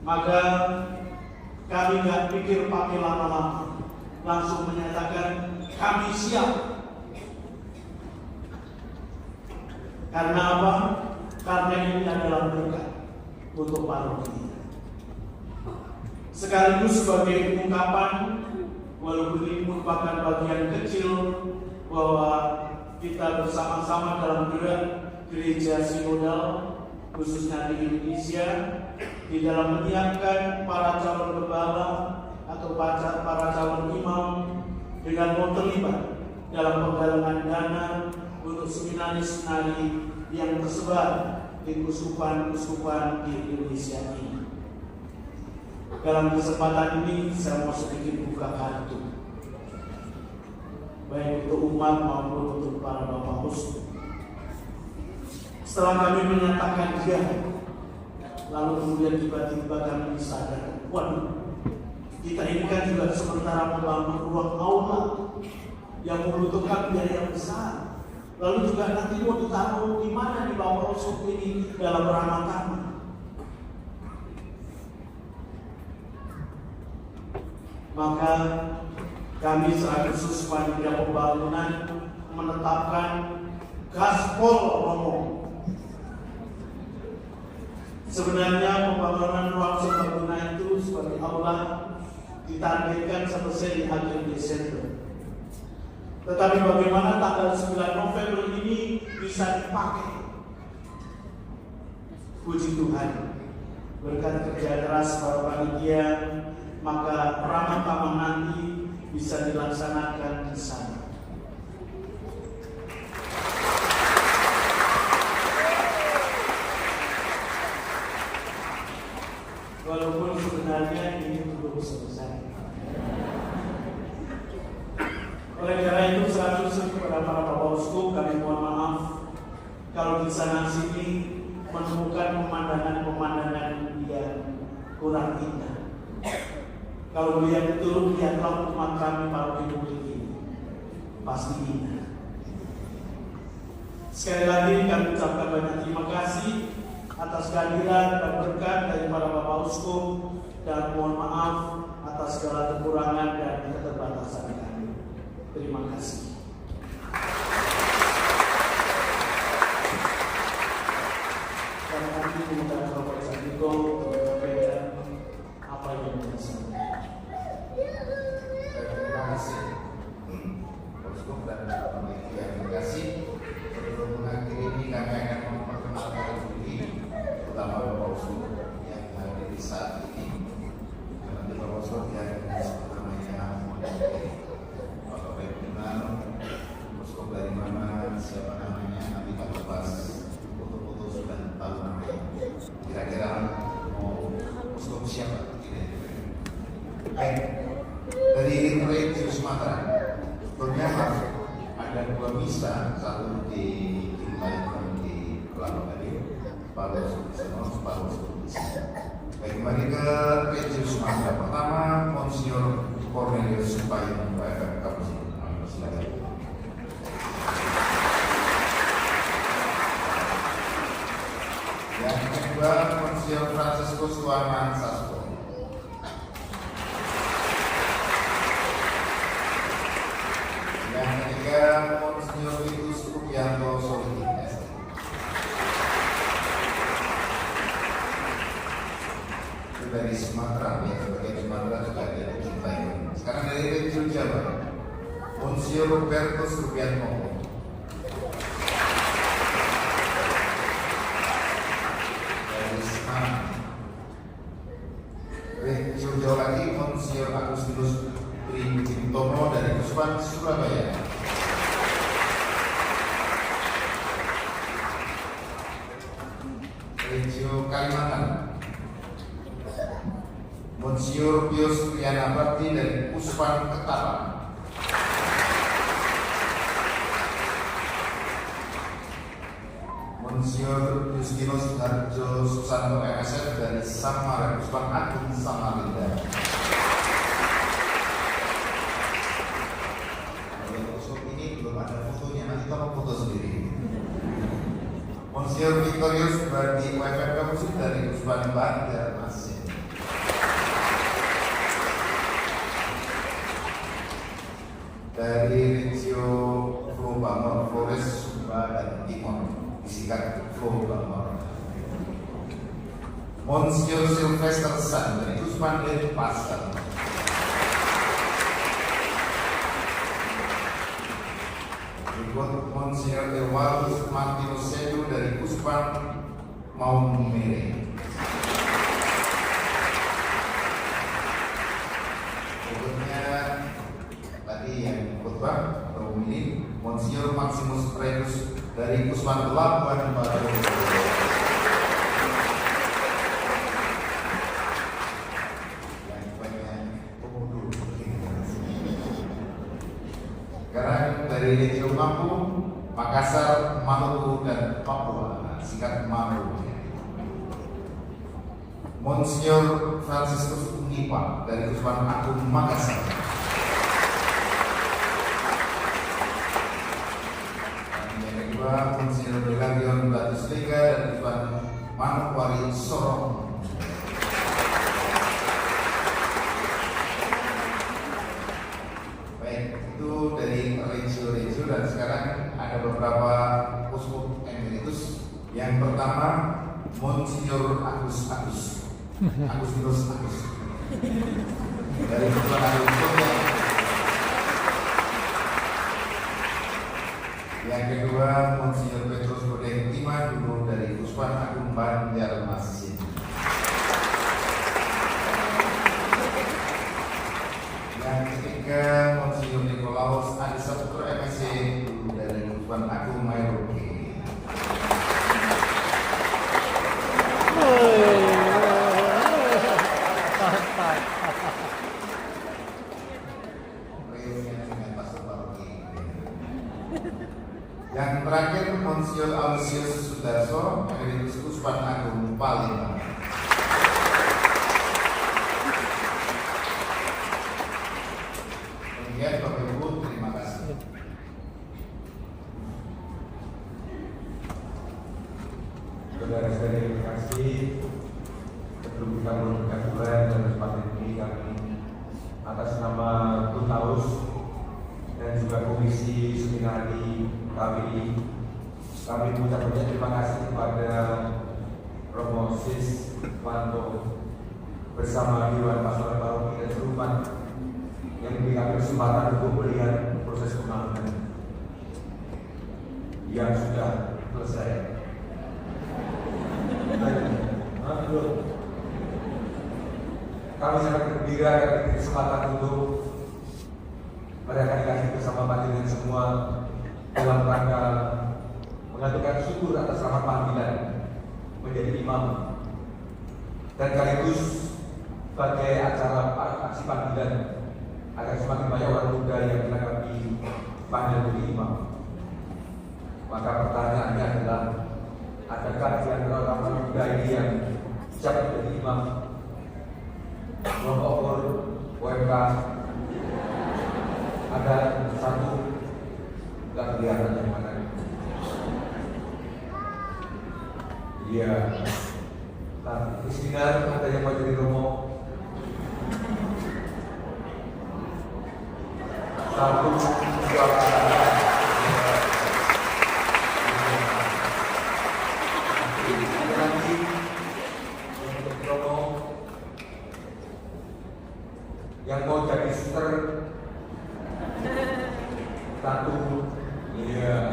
maka kami nggak pikir pakai lama-lama, langsung menyatakan kami siap. Karena apa? Karena ini adalah berkat untuk paroki. Sekaligus sebagai ungkapan, walaupun ini merupakan bagian kecil, bahwa kita bersama-sama dalam gerak gereja sinodal, khususnya di Indonesia, di dalam menyiapkan para calon gembala atau para calon imam dengan mau terlibat dalam penggalangan dana untuk seminari-seminari yang tersebar di kuskupan-kuskupan di Indonesia ini. Dalam kesempatan ini saya mau sedikit buka kartu, baik untuk umat maupun untuk para Bapak Uskup. Setelah kami menyatakan dia, lalu kemudian tiba-tiba kami disadar, waduh, kita ini kan juga sementara membangun ruang aula yang membutuhkan biaya yang besar. Lalu juga nanti mau ditaruh di mana di Bapak Uskup ini dalam ramah-ramah. Maka kami secara khusus panitia pembangunan menetapkan gaspol Romo. Sebenarnya pembangunan ruang serbaguna itu seperti aula ditargetkan selesai di akhir Desember. Tetapi bagaimana tanggal 9 November ini bisa dipakai? Puji Tuhan, berkat kerja keras para panitia, maka ramah tamah nanti bisa dilaksanakan di sana. Walaupun sebenarnya ini belum selesai. Oleh karena itu saya khusus kepada para Bapak Uskup, kami mohon maaf kalau di sana sini menemukan pemandangan-pemandangan yang kurang indah. Kalau melihat itu, lihatlah umat kami paroki publik ini, pasti indah. Sekali lagi kami ucapkan banyak terima kasih atas kehadiran dan berkat dari para Bapak Uskup, dan mohon maaf atas segala kekurangan dan keterbatasan kami. Terima kasih. Dan kami meminta Bapak Sandiko untuk menyampaikan apa yang disampaikan. Terima kasih. Uskup dan panitia, terima kasih. Sebelum mengakhiri ini kami akan memperkenalkan diri, terutama Bapak Uskup yang hadir di saat ini. Nanti Bapak Uskup yang namanya Bapak Ferdinand, Uskup dari mana, siapa namanya, nanti Pak Bas, foto-foto sudah tahu namanya. Kira-kira mau Uskup siapa? Baik, dari Radio Sumatera, sebetulnya ada dua misa, satu di Timbalan di Kelapa Gading, Paulus Kudisono, Paulus Kudisono. Baik, kembali ke Radio Sumatera. Pertama, Monsignor Cornelius Supayung, Kapusir. Silakan. Yang kedua, Monsignor Francescus Tuanan Sasko. Yang ketiga, Monsignor Vitus Rupianto Soliti. Dari Sumatera, ya sebagai Sumatera juga ada dicintai. Sekarang dari Region Jawa, Monsignor Roberto Rupianto. Dari Semarang. Region Jawa lagi, Monsignor Agustinus Tributono dari Kuspan Surabaya. Region Kalimantan, Monsiur Pius Triana Bakti dari Puspan Ketara, Monsiur Justinus Harjo Susanto MSF dari Samar Puspan Agung Samarinda. Untuk ini belum ada fotonya, nanti tolong foto sendiri. Monsiur Victorius Badi WFF Musik dari Puspan Banjarmasin. Dari Regio Flo Bangor, Flores, Sumba, dan Timor, disingkat Flo Bangor. Monsiur Sylvester San dari Puspan Denpasar. Berikut Monsiur Ewaldus Martinus Sedu dari Puspan Maumere. Berikutnya tadi yang khotbah atau ini Monsiur Maximus Predus dari Puspan Labuan Batu. Sekarang dari Regio Mampu, Makassar, Maluku, dan Papua, singkat Maluku. Monsiur Franciscus Unipa dari Puspan Agung Makassar. Monsiur Brigadier Batus Liga dan Puspan Manokwari Sorong. Baik, itu dari regio-regio, dan sekarang ada beberapa uskup emeritus. Yang pertama Monsiur Agustinus dari Puspan Agung Solo. Yang kedua Monsiur Petrus Bodeng Tima dulu dari Puspan Agung Banjarmasin. Yang ketiga Monsiur Nikolaus Adi Saputra MSc dulu dari Puspan Agung Mayoke. Yang terakhir Monsiur Aloysius Sudarso Emeritus Puspan Agung Palembang. Demikian Bapak Ibu, terima kasih. Saudara-saudari, terima kasih. Sebelum kita memulai Tuhan dan kesempatan ini, kami atas nama Kutaus dan juga Komisi Seminari kami mengucapkan terima kasih kepada Romo Sis Wanto bersama Dewan Pastoral Paroki dan seluruh umat yang memberikan kesempatan untuk melihat proses pembangunan yang sudah selesai. Kami sangat gembira dan diberi kesempatan untuk merayakan kasih bersama dengan semua dalam rangka mengaturkan syukur atas rahmat panggilan menjadi imam, dan sekaligus sebagai acara aksi panggilan agar semakin banyak orang muda yang menanggapi panggilan menjadi imam. Maka pertanyaannya adalah, adakah di antara orang muda ini yang siap menjadi imam? Kelompok OMK ada satu, nggak kelihatan yang mana. Iya, Istinar ada yang mau jadi Romo. Satu, dua, yang mau jadi suster satu, iya.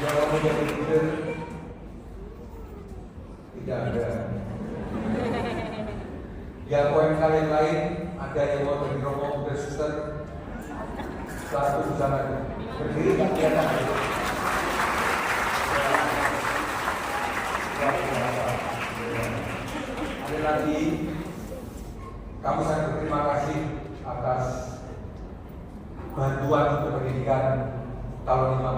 Yang mau jadi leader tidak ada. Yang OMK yang lain ada yang mau jadi Romo dan suster satu di sana berdiri tak kelihatan. bantuan untuk pendidikan calon imam.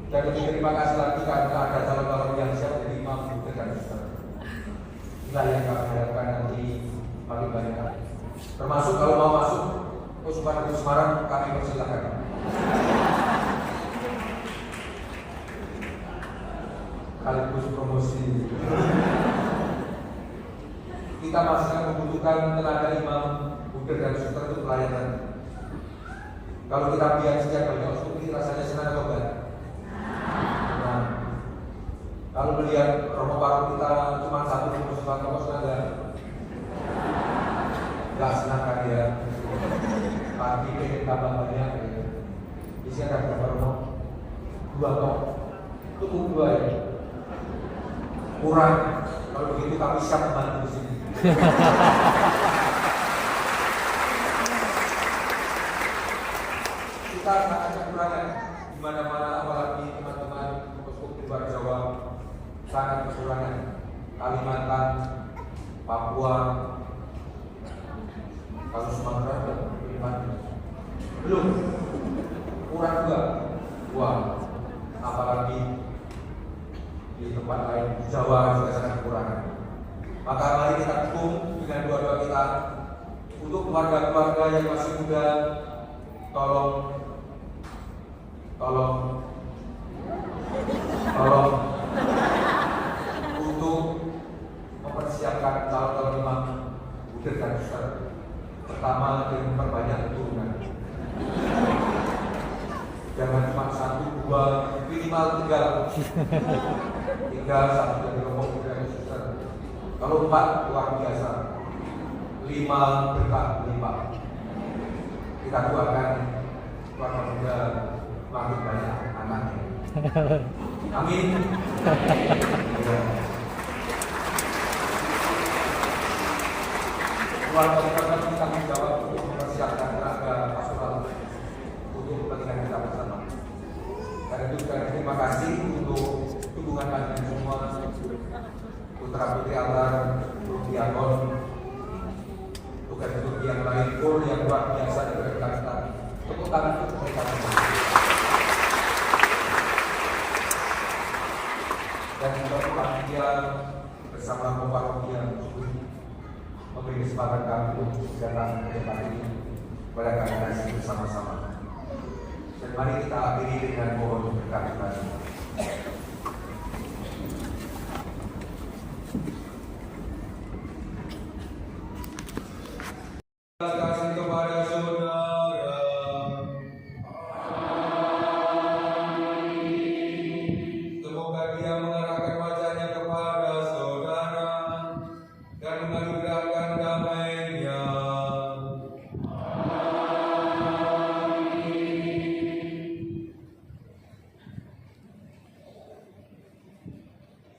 Dan lebih terima kasih lagi karena ada calon-calon yang siap jadi imam dan ustaz. Inilah yang kami harapkan nanti makin banyak. Termasuk kalau mau masuk Uskupan Agung Semarang, kami persilakan. Sekaligus promosi. Kita masih membutuhkan tenaga imam, buder dan suster untuk pelayanan. Kalau kita biar sejak banyak uskup ini rasanya senang atau enggak? Nah, kalau melihat romo baru kita cuma satu uskupan romo senang enggak? Enggak senang kan ya? Pagi pengen tambah banyak ya. Isi ada berapa romo? 2 kok. Cukup 2 ya. Kurang. Kalau begitu kami siap membantu di sini. Kita sangat kekurangan di mana-mana, apalagi teman-teman uskup di luar Jawa sangat kekurangan. Kalimantan, Papua, kalau Sumatera belum, kurang juga. Wah, apalagi di tempat lain, di Jawa juga sangat kekurangan. Maka mari kita dukung dengan doa-doa kita untuk keluarga-keluarga yang masih muda. Tolong untuk mempersiapkan calon-calon imam, buder dan ustaz. Pertama, dengan memperbanyak keturunan. Jangan cuma 1, 2, minimal 3. 3 satu dari romo buder dan ustaz. Kalau 4 luar biasa. 5 berkah berlimpah. Kita doakan keluarga muda makin banyak anaknya. Amin. Keluarga muda kita tanggung jawab untuk mempersiapkan tenaga pastoral untuk kepentingan kita bersama. Dan juga terima kasih untuk dukungan kalian semua, putra putri altar, diakon, tugas-tugas yang lain pun yang luar biasa diberikan kita. Tepuk tangan untuk mereka semua. Dan juga panitia bersama Bapak yang memberi kesempatan kami untuk datang ke tempat ini pada kami bersama-sama. Dan mari kita akhiri dengan mohon berkat Tuhan. Kasih kepada saudara. Semoga Dia mengarahkan wajahnya kepada saudara dan menganugerahkan damai-Nya.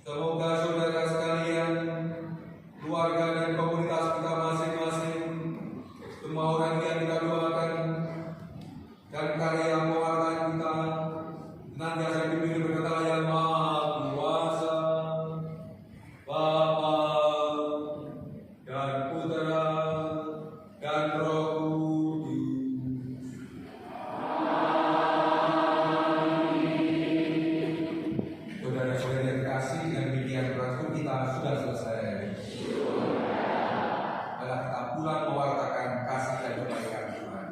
Semoga saudara sekalian, keluarga dan komunitas kita masing-masing, semua orang yang kita doakan dan karya pewartaan kita senantiasa dipimpin berkata yang Maha Kuasa, Bapa dan Putra dan Roh Kudus. Saudara-saudara yang terkasih, dengan demikian berlaku kita sudah selesai. Adalah kita pulang mewartakan kasih dan kebaikan Tuhan.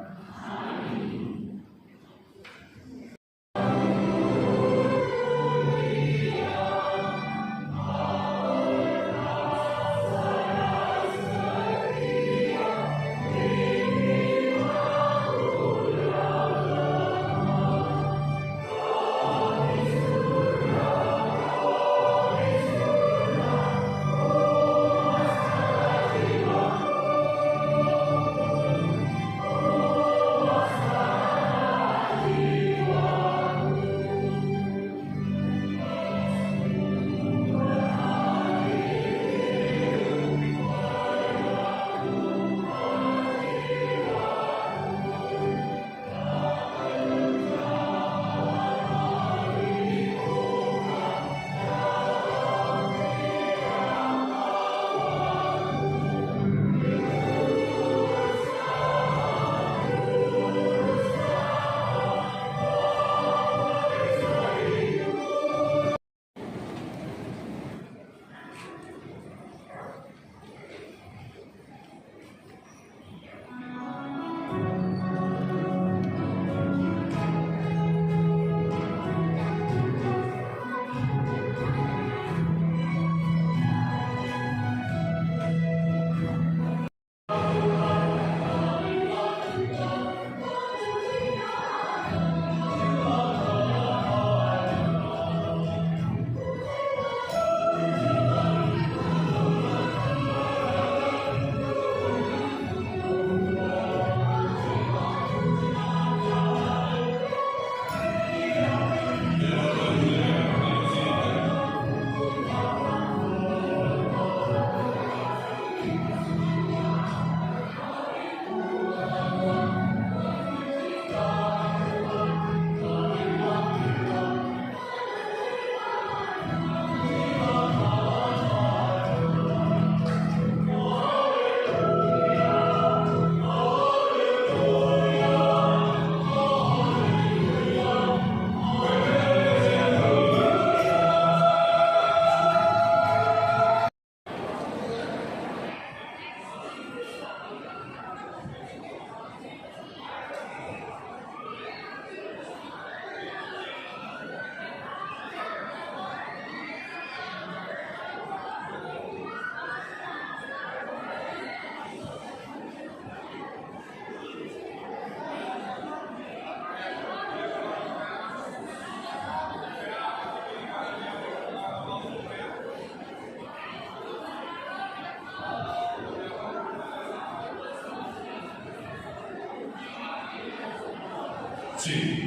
Si.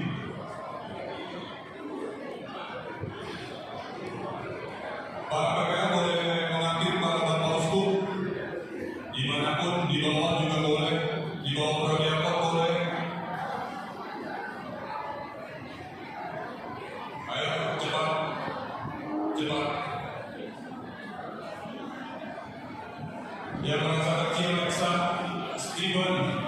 Para PPA boleh mengambil para bapak uskup dimanapun, di bawah juga boleh, di bawah prodiakon boleh. Ayo cepat, cepat. Yang merasa kecil periksa Steven.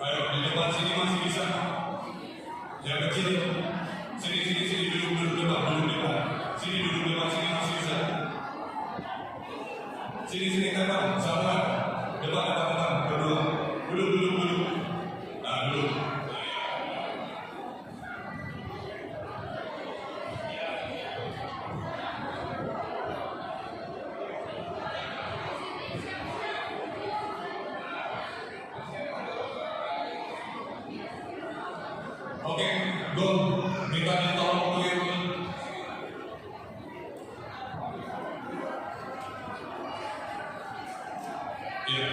Ayo di depan sini masih bisa. Yang kecil, sini duduk depan. Sini duduk depan sini masih bisa. Sini depan, sabar. Depan, berdua. Duduk. Nah, duduk. Oke, go. Minta ditolong clear. Iya.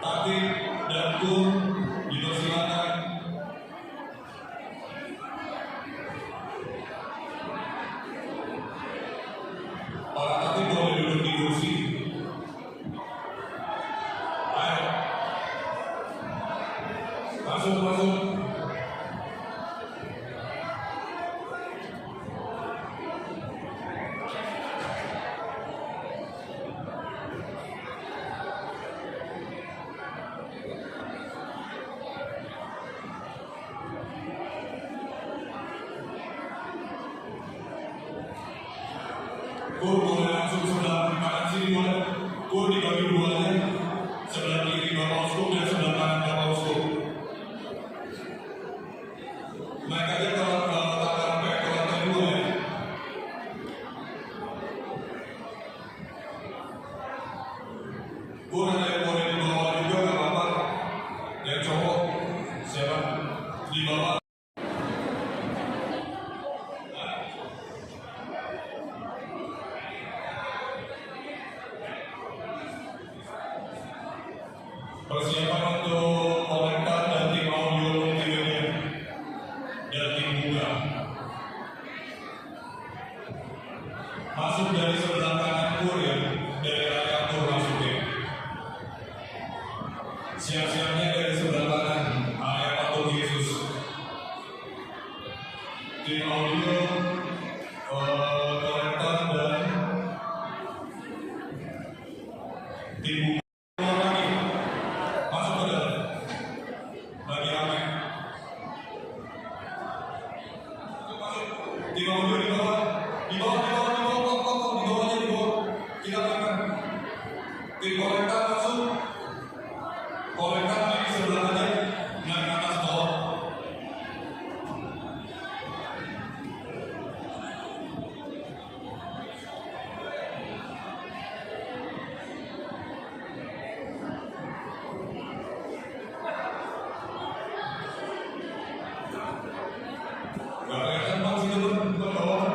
Tatip dan Kur dipersilakan. Para tatip boleh duduk di kursi. Ayo. Masuk. Kur boleh langsung sebelah kanan sini boleh. Kur dibagi dua aja. Sebelah kiri Bapak Uskup dan sebelah kanan Bapak Uskup. Naik aja ke lantai 2 ya. Kur ada yang boleh di bawah juga nggak apa-apa. Yang cowok siapa? Di bawah. Persiapan untuk komentar dan tim audio multimedia dan tim bunga. Masuk dari sebelah kanan Kur ya, dari area Kur masuknya. Siap-siapnya dari sebelah kanan area patung Yesus. Tim audio, komentar dan tim bunga. Di bawah. Kita tekan. Tim komentar masuk. Komentar di sebelah aja, naik atas bawah. Gak kelihatan bang sini bukan bawah.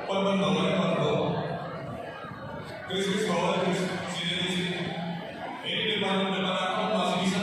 Pan bawah. Chris bawah, sini. Ini depan aku masih bisa.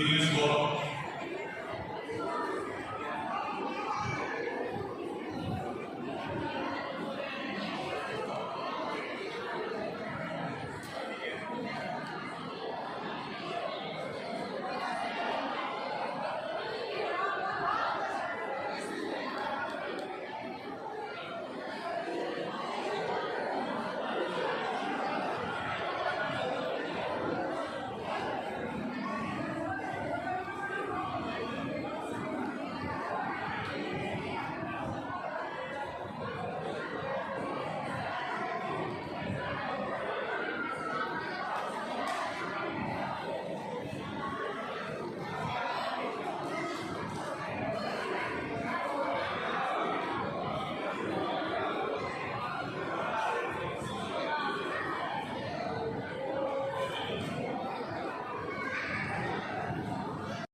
Ini sebuah